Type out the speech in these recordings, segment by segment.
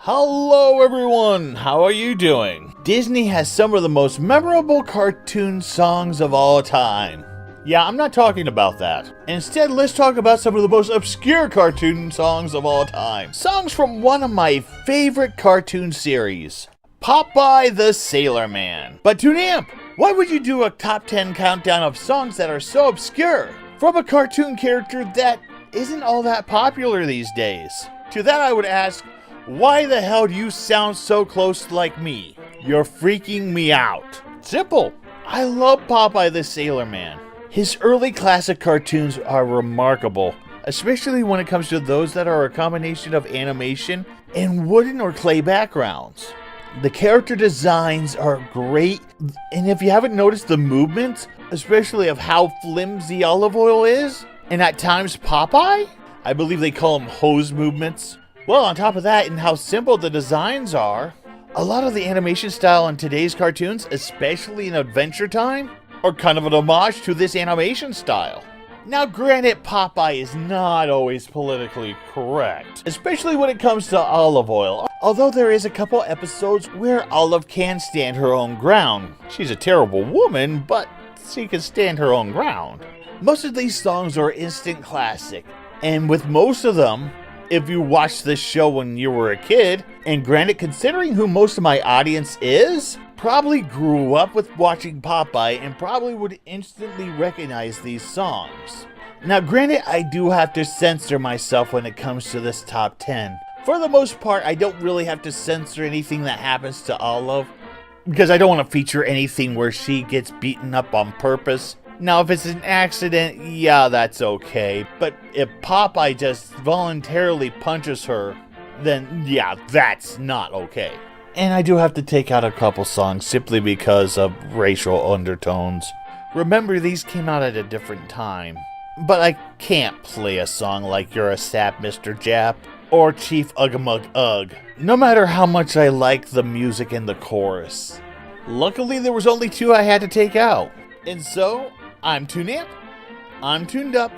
Hello everyone, how are you doing? Disney has some of the most memorable cartoon songs of all time. Yeah, I'm not talking about that. Instead, let's talk about some of the most obscure cartoon songs of all time. Songs from one of my favorite cartoon series, Popeye the Sailor Man. But Tunamp, why would you do a top 10 countdown of songs that are so obscure from a cartoon character that isn't all that popular these days? To that I would ask, why the hell do you sound so close like me? You're freaking me out. Simple. I love Popeye the Sailor Man. His early classic cartoons are remarkable, especially when it comes to those that are a combination of animation and wooden or clay backgrounds. The character designs are great, and if you haven't noticed the movements, especially of how flimsy Olive Oyl is, and at times Popeye, I believe they call them hose movements. Well, on top of that, and how simple the designs are, a lot of the animation style in today's cartoons, especially in Adventure Time, are kind of an homage to this animation style. Now granted, Popeye is not always politically correct, especially when it comes to Olive Oyl, although there is a couple episodes where Olive can stand her own ground. She's a terrible woman, but she can stand her own ground. Most of these songs are instant classic, and with most of them, if you watched this show when you were a kid, and granted, considering who most of my audience is, probably grew up with watching Popeye and probably would instantly recognize these songs. Now granted, I do have to censor myself when it comes to this top 10. For the most part, I don't really have to censor anything that happens to Olive, because I don't want to feature anything where she gets beaten up on purpose. Now, if it's an accident, yeah, that's okay. But if Popeye just voluntarily punches her, then yeah, that's not okay. And I do have to take out a couple songs simply because of racial undertones. Remember, these came out at a different time. But I can't play a song like You're a Sap, Mr. Jap, or Chief Uggamug Ugg, no matter how much I like the music and the chorus. Luckily, there was only two I had to take out. And so, I'm Tunamp, I'm tuned up,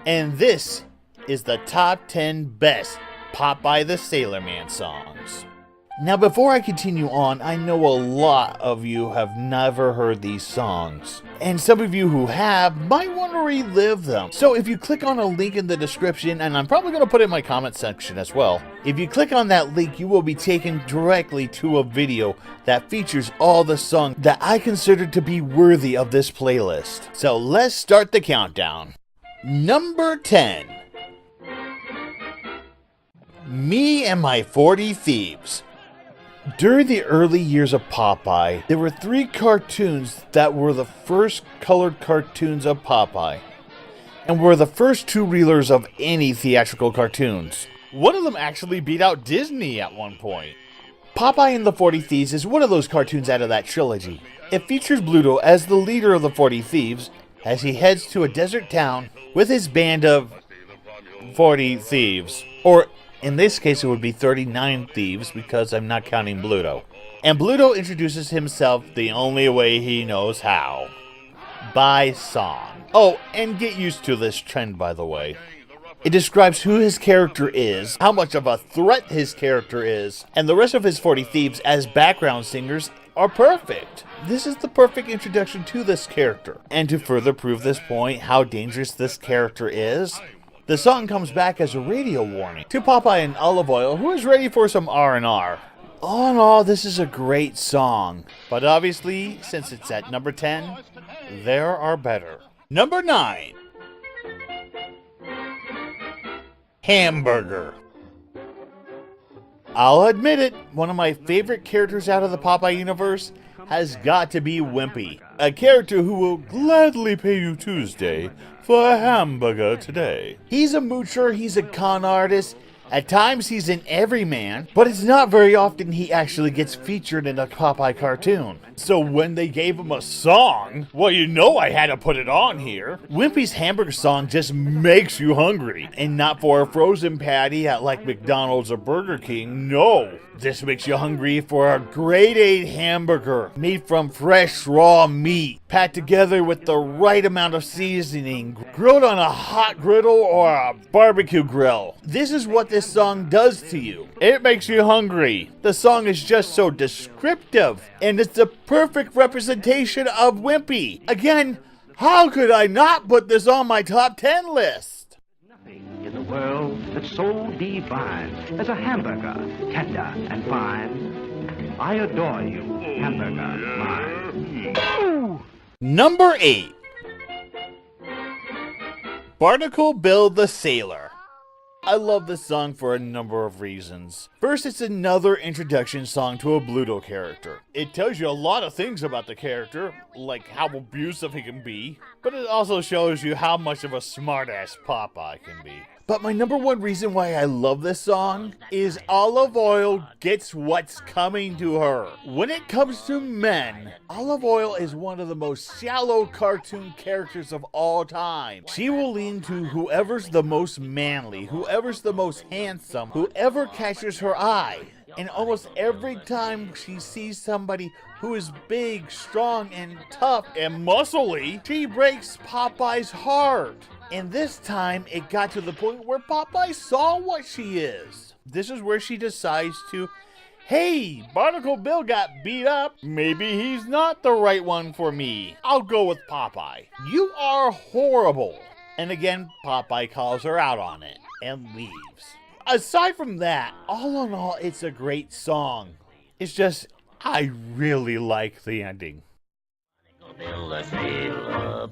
and this is the top 10 best Popeye the Sailor Man songs. Now before I continue on, I know a lot of you have never heard these songs, and some of you who have might want to relive them. So if you click on a link in the description, and I'm probably going to put it in my comment section as well, if you click on that link, you will be taken directly to a video that features all the songs that I consider to be worthy of this playlist. So let's start the countdown. Number 10. Me and My 40 Thieves. During the early years of Popeye, there were 3 cartoons that were the first colored cartoons of Popeye, and were the first 2 reelers of any theatrical cartoons. One of them actually beat out Disney at one point. Popeye and the 40 Thieves is one of those cartoons out of that trilogy. It features Bluto as the leader of the 40 Thieves as he heads to a desert town with his band of 40 thieves, or in this case, it would be 39 thieves because I'm not counting Bluto. And Bluto introduces himself the only way he knows how. By song. Oh, and get used to this trend, by the way. It describes who his character is, how much of a threat his character is, and the rest of his 40 thieves as background singers are perfect. This is the perfect introduction to this character. And to further prove this point, how dangerous this character is, the song comes back as a radio warning to Popeye and Olive Oyl, who is ready for some R&R. All in all, this is a great song, but obviously, since it's at number 10, there are better. Number 9. Hamburger. I'll admit it, one of my favorite characters out of the Popeye universe has got to be Wimpy, a character who will gladly pay you Tuesday for a hamburger today. He's a moocher, he's a con artist, at times he's an everyman, but it's not very often he actually gets featured in a Popeye cartoon. So when they gave him a song, well, you know I had to put it on here. Wimpy's hamburger song just makes you hungry, and not for a frozen patty at like McDonald's or Burger King, no. This makes you hungry for a grade A hamburger made from fresh raw meat, packed together with the right amount of seasoning, grilled on a hot griddle or a barbecue grill. This is what this this song does to you. It makes you hungry. The song is just so descriptive, and it's the perfect representation of Wimpy. Again, how could I not put this on my top 10 list? Nothing in the world that's so divine as a hamburger, tender and fine. I adore you, hamburger mine. Number 8. Barnacle Bill the Sailor. I love this song for a number of reasons. First, it's another introduction song to a Bluto character. It tells you a lot of things about the character, like how abusive he can be, but it also shows you how much of a smartass Popeye can be. But my number one reason why I love this song is Olive Oyl gets what's coming to her. When it comes to men, Olive Oyl is one of the most shallow cartoon characters of all time. She will lean to whoever's the most manly, whoever's the most handsome, whoever catches her eye. And almost every time she sees somebody who is big, strong, and tough, and muscly, she breaks Popeye's heart. And this time, it got to the point where Popeye saw what she is. This is where she decides to, hey, Barnacle Bill got beat up. Maybe he's not the right one for me. I'll go with Popeye. You are horrible. And again, Popeye calls her out on it and leaves. Aside from that, all in all, it's a great song. It's just, I really like the ending. Bill the Sailor.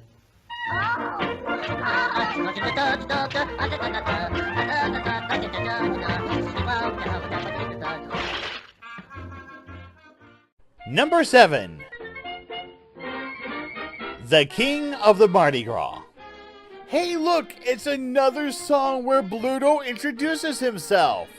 Number 7. The King of the Mardi Gras. Hey look, it's another song where Bluto introduces himself.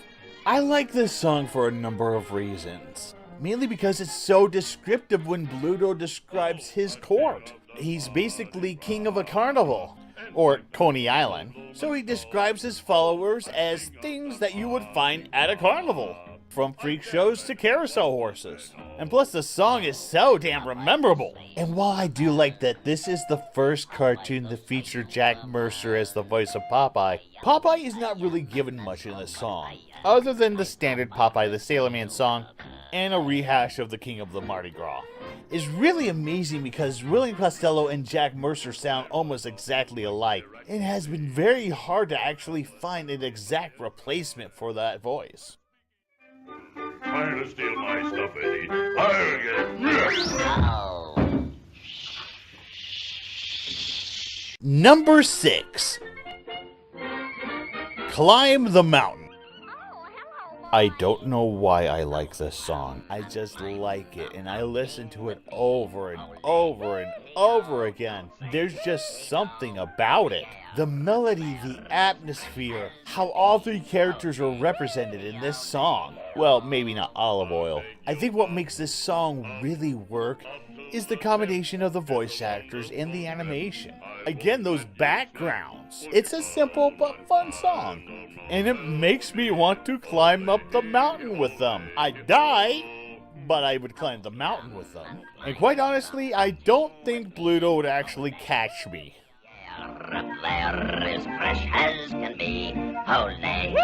I like this song for a number of reasons. Mainly because it's so descriptive when Bluto describes his court. He's basically king of a carnival, or Coney Island. So he describes his followers as things that you would find at a carnival, from freak shows to carousel horses. And plus the song is so damn memorable. And while I do like that this is the first cartoon to feature Jack Mercer as the voice of Popeye, Popeye is not really given much in this song, other than the standard Popeye the Sailor Man song and a rehash of the King of the Mardi Gras. It's really amazing because William Costello and Jack Mercer sound almost exactly alike. It has been very hard to actually find an exact replacement for that voice. Trying to steal my stuff, Eddie. I'll get it. Number 6. Climb the Mountain. I don't know why I like this song. I just like it, and I listen to it over and over and over again. There's just something about it. The melody, the atmosphere, how all three characters are represented in this song. Well, maybe not Olive Oyl. I think what makes this song really work is the combination of the voice actors and the animation. Again, those backgrounds. It's a simple but fun song. And it makes me want to climb up the mountain with them. I'd die, but I would climb the mountain with them. And quite honestly, I don't think Bluto would actually catch me. Flair is fresh as can be. Ole,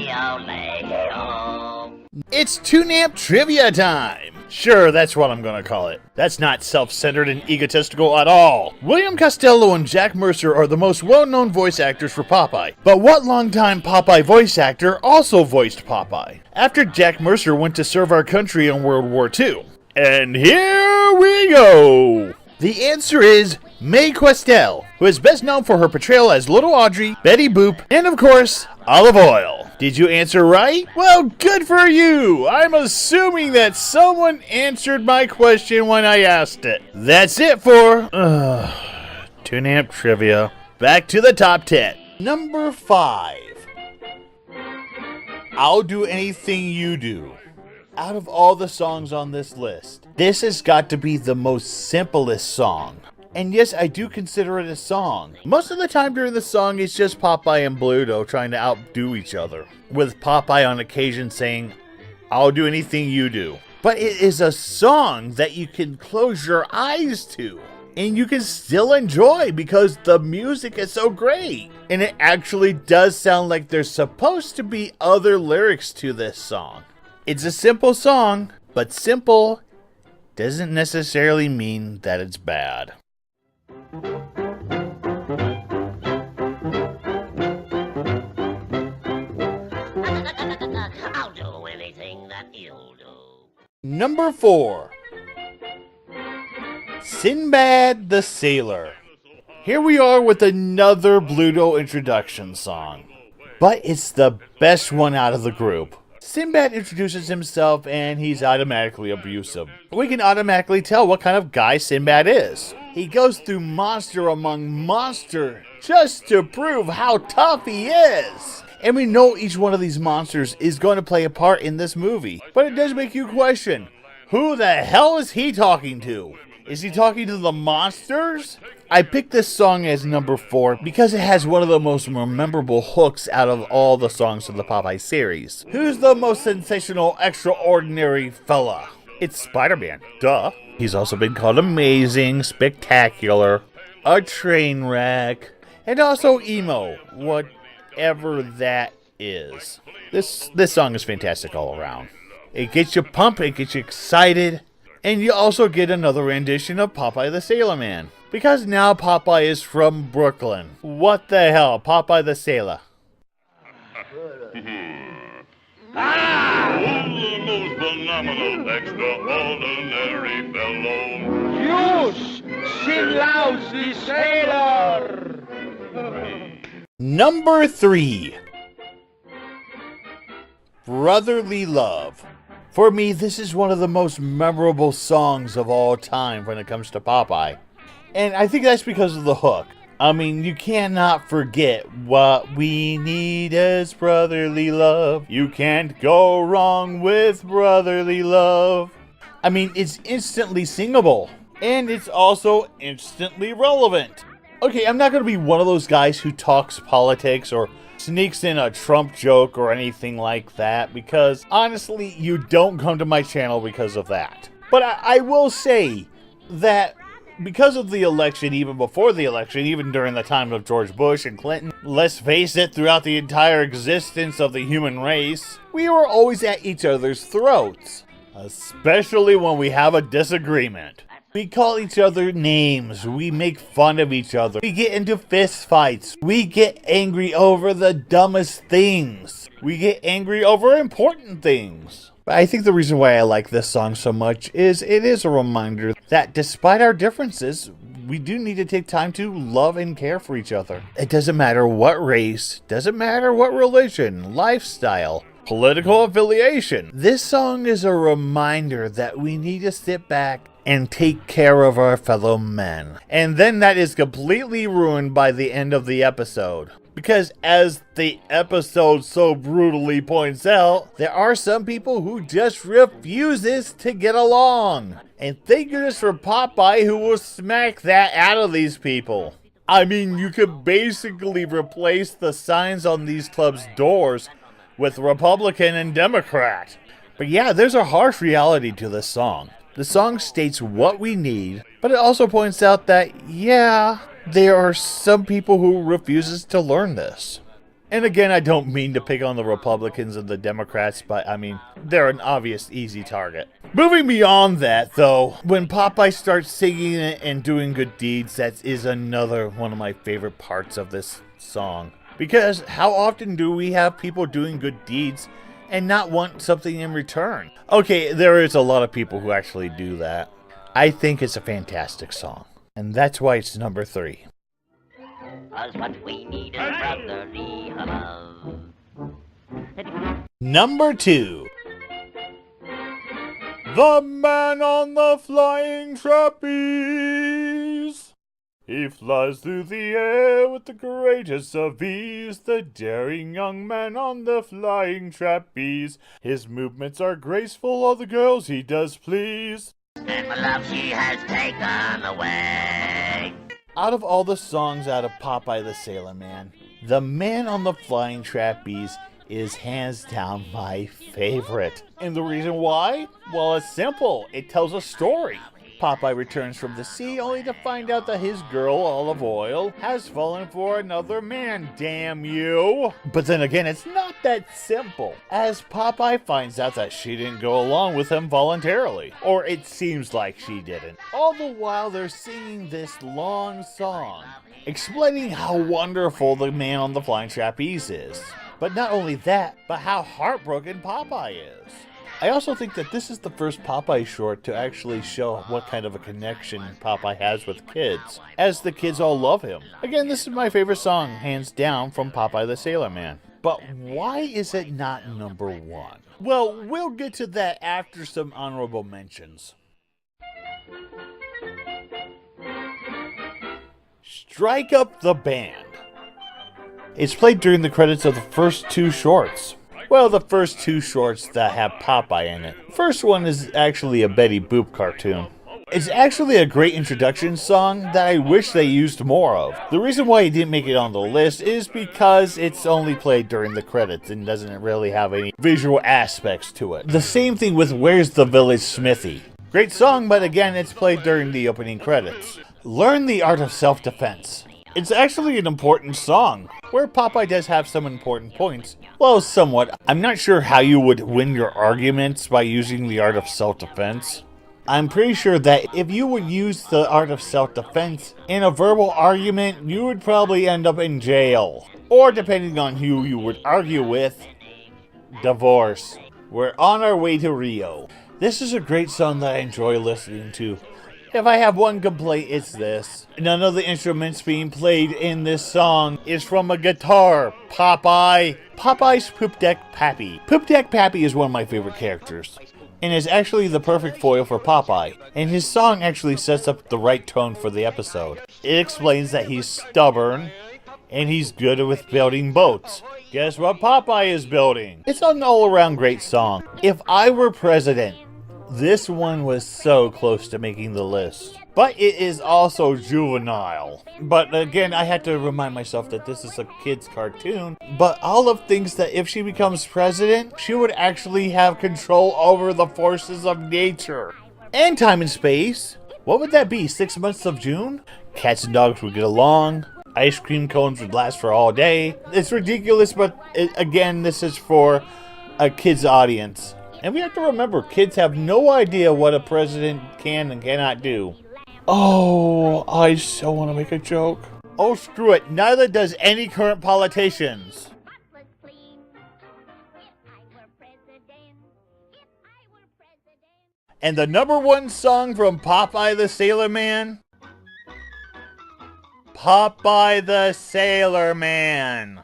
ole, oh. It's Toonamp Trivia time! Sure, that's what I'm gonna call it. That's not self-centered and egotistical at all. William Costello and Jack Mercer are the most well-known voice actors for Popeye. But what longtime Popeye voice actor also voiced Popeye? After Jack Mercer went to serve our country in World War II. And here we go! The answer is Mae Questel, who is best known for her portrayal as Little Audrey, Betty Boop, and of course, Olive Oyl. Did you answer right? Well, good for you! I'm assuming that someone answered my question when I asked it. That's it for Toonamp Trivia. Back to the top 10. Number 5. I'll Do Anything You Do. Out of all the songs on this list, this has got to be the most simplest song. And yes, I do consider it a song. Most of the time during the song, it's just Popeye and Bluto trying to outdo each other, with Popeye on occasion saying, I'll do anything you do. But it is a song that you can close your eyes to. and you can still enjoy because the music is so great. And it actually does sound like there's supposed to be other lyrics to this song. It's a simple song, but simple doesn't necessarily mean that it's bad. I'll do anything that you'll do. Number 4. Sinbad the Sailor. Here we are with another Bluto introduction song, but it's the best one out of the group. Sinbad introduces himself and he's automatically abusive. We can automatically tell what kind of guy Sinbad is. He goes through monster among monster just to prove how tough he is. And we know each one of these monsters is going to play a part in this movie. But it does make you question, who the hell is he talking to? Is he talking to the monsters? I picked this song as number 4 because it has one of the most memorable hooks out of all the songs of the Popeye series. Who's the most sensational, extraordinary fella? It's Spider-Man, duh. He's also been called amazing, spectacular, a train wreck, and also emo, whatever that is. This song is fantastic all around. It gets you pumped, it gets you excited, and you also get another rendition of Popeye the Sailor Man. Because now Popeye is from Brooklyn. What the hell, Popeye the Sailor? The most phenomenal, extraordinary fellow. Use Silaus the Sailor! Number 3. Brotherly Love. For me, this is one of the most memorable songs of all time when it comes to Popeye. And I think that's because of the hook. I mean, you cannot forget what we need is brotherly love. You can't go wrong with brotherly love. I mean, it's instantly singable. And it's also instantly relevant. Okay, I'm not going to be one of those guys who talks politics or sneaks in a Trump joke or anything like that, because honestly, you don't come to my channel because of that. But I will say that because of the election, even before the election, even during the time of George Bush and Clinton, let's face it, throughout the entire existence of the human race, we were always at each other's throats. Especially when we have a disagreement. We call each other names, we make fun of each other, we get into fist fights, we get angry over the dumbest things, we get angry over important things. But I think the reason why I like this song so much is it is a reminder that despite our differences, we do need to take time to love and care for each other. It doesn't matter what race, doesn't matter what religion, lifestyle, political affiliation. This song is a reminder that we need to sit back and take care of our fellow men. And then that is completely ruined by the end of the episode. Because as the episode so brutally points out, there are some people who just refuses to get along. And thank goodness for Popeye, who will smack that out of these people. I mean, you could basically replace the signs on these clubs' doors with Republican and Democrat. But yeah, there's a harsh reality to this song. The song states what we need, but it also points out that, yeah, there are some people who refuses to learn this. And again, I don't mean to pick on the Republicans and the Democrats, but I mean, they're an obvious easy target. Moving beyond that, though, when Popeye starts singing and doing good deeds, that is another one of my favorite parts of this song. Because how often do we have people doing good deeds and not want something in return? Okay, there is a lot of people who actually do that. I think it's a fantastic song. And that's why it's number 3. 'Cause what we need is brotherly love. Number 2. The Man on the Flying Trapeze. He flies through the air with the greatest of ease, the daring young man on the flying trapeze. His movements are graceful, all the girls he does please. And my love she has taken away. Out of all the songs out of Popeye the Sailor Man, The Man on the Flying Trapeze is hands down my favorite. And the reason why? Well, it's simple. It tells a story. Popeye returns from the sea only to find out that his girl, Olive Oil, has fallen for another man, damn you. But then again, it's not that simple, as Popeye finds out that she didn't go along with him voluntarily. Or it seems like she didn't. All the while they're singing this long song, explaining how wonderful the man on the flying trapeze is. But not only that, but how heartbroken Popeye is. I also think that this is the first Popeye short to actually show what kind of a connection Popeye has with kids, as the kids all love him. Again, this is my favorite song, hands down, from Popeye the Sailor Man. But why is it not number 1? Well, we'll get to that after some honorable mentions. Strike Up the Band. It's played during the credits of the first 2 shorts. Well, the first 2 shorts that have Popeye in it. First one is actually a Betty Boop cartoon. It's actually a great introduction song that I wish they used more of. The reason why it didn't make it on the list is because it's only played during the credits and doesn't really have any visual aspects to it. The same thing with Where's the Village Smitty. Great song, but again, it's played during the opening credits. Learn the Art of Self-Defense. It's actually an important song, where Popeye does have some important points. Well, somewhat. I'm not sure how you would win your arguments by using the art of self-defense. I'm pretty sure that if you would use the art of self-defense in a verbal argument, you would probably end up in jail. Or depending on who you would argue with, divorce. We're on our way to Rio. This is a great song that I enjoy listening to. If I have one complaint, it's this. None of the instruments being played in this song is from a guitar. Popeye's Poop Deck Pappy. Poop Deck Pappy is one of my favorite characters, and is actually the perfect foil for Popeye. And his song actually sets up the right tone for the episode. It explains that he's stubborn, and he's good with building boats. Guess what Popeye is building? It's an all-around great song. If I were president, this one was so close to making the list. But it is also juvenile. But again, I had to remind myself that this is a kid's cartoon. But Olive thinks that if she becomes president, she would actually have control over the forces of nature. And time and space. What would that be, 6 months of June? Cats and dogs would get along. Ice cream cones would last for all day. It's ridiculous, but again, this is for a kid's audience. And we have to remember, kids have no idea what a president can and cannot do. Oh, I so want to make a joke. Oh, screw it. Neither does any current politicians. And the number 1 song from Popeye the Sailor Man? Popeye the Sailor Man.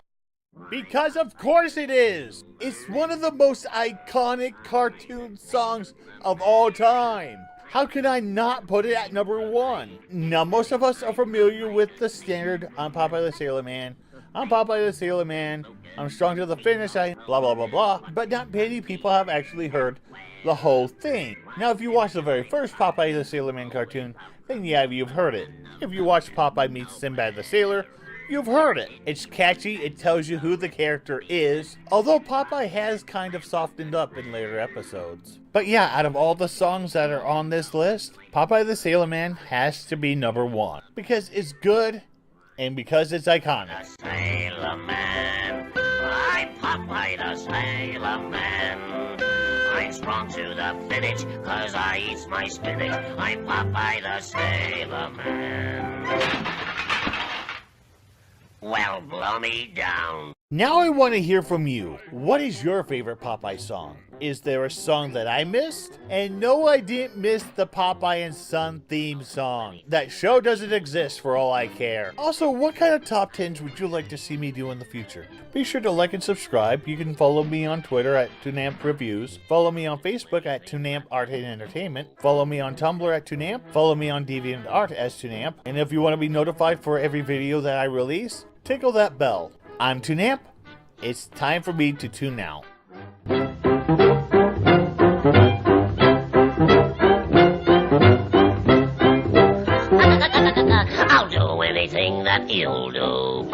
Because of course it is! It's one of the most iconic cartoon songs of all time. How can I not put it at number 1? Now, most of us are familiar with the standard I'm Popeye the Sailor Man. I'm Popeye the Sailor Man. I'm strong to the finish. I blah blah blah blah. But not many people have actually heard the whole thing. Now, if you watch the very first Popeye the Sailor Man cartoon, then yeah, you've heard it. If you watch Popeye meets Sinbad the Sailor, you've heard it. It's catchy, it tells you who the character is, although Popeye has kind of softened up in later episodes. But yeah, out of all the songs that are on this list, Popeye the Sailor Man has to be number 1. Because it's good, and because it's iconic. Sailor Man, I'm Popeye the Sailor Man. I'm strong to the finish, 'cause I eat my spinach. I'm Popeye the Sailor Man. Well, blow me down. Now I want to hear from you. What is your favorite Popeye song? Is there a song that I missed? And no, I didn't miss the Popeye and Son theme song. That show doesn't exist for all I care. Also, what kind of top 10s would you like to see me do in the future? Be sure to like and subscribe. You can follow me on Twitter at Tunamp Reviews. Follow me on Facebook at Tunamp Art and Entertainment. Follow me on Tumblr at Tunamp. Follow me on DeviantArt as Tunamp. And if you want to be notified for every video that I release, tickle that bell. I'm Tunamp. It's time for me to tune now. I'll do anything that you'll do.